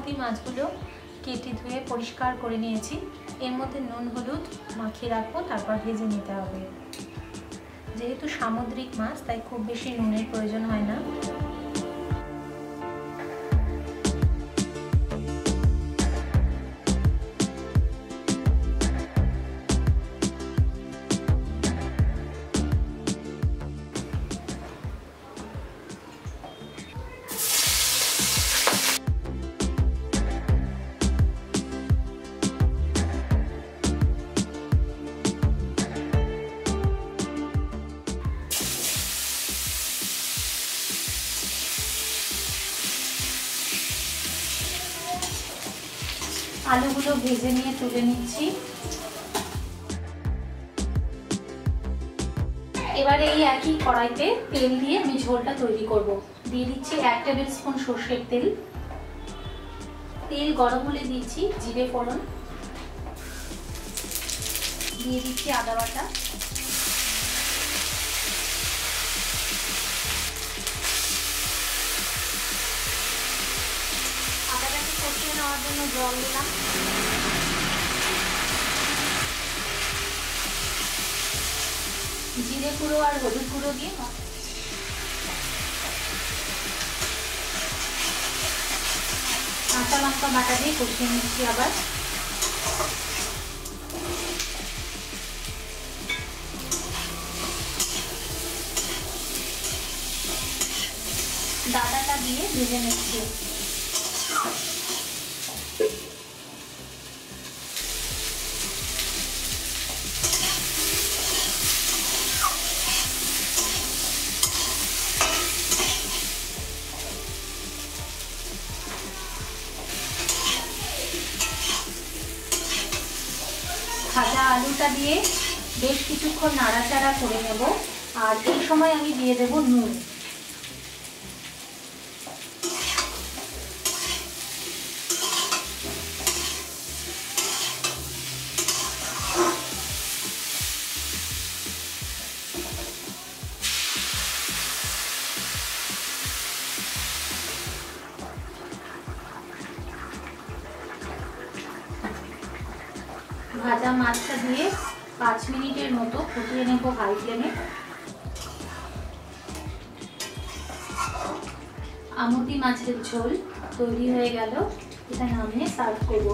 আমুদি মাছগুলো কেটে ধুয়ে পরিষ্কার করে নিয়েছি। এর মধ্যে নুন হলুদ মাখিয়ে রাখবো, তারপর ভেজে নিতে হবে। যেহেতু সামুদ্রিক মাছ তাই খুব বেশি নুনের প্রয়োজন হয় না। আলুগুলো ভেজে নিয়ে তুলে নিচ্ছি। এবারে এই একই কড়াইতে তেল দিয়ে আমি ঝোলটা তৈরি করব। দিয়ে দিচ্ছি 1 টেবিল স্পুন সরষের তেল। তেল গরম হলে দিচ্ছি জিরে ফোড়ন, দিয়ে দিচ্ছি আদা বাটা, আদাটাকে কষিয়ে নেওয়ার জন্য জল দিলাম। জিরে গুঁড়ো আর হলুদ গুঁড়ো দিয়ে কাঁচা লঙ্কা বাটা দিয়ে কষিয়ে নিচ্ছি। আবার ডাঁটাটা দিয়ে ভেজে নিচ্ছি। ভাজা আলুটা দিয়ে বেশ কিছুক্ষণ নাড়াচাড়া করে নেব। আর এই সময় আমি দিয়ে দেব নুন। ভাজা মাছটা দিয়ে 5 মিনিটের মতো ফুটিয়ে নেব হাই ফ্লেমে। আমুদি মাছের ঝোল তৈরি হয়ে গেল। এটা নামিয়ে সার্ভ করব।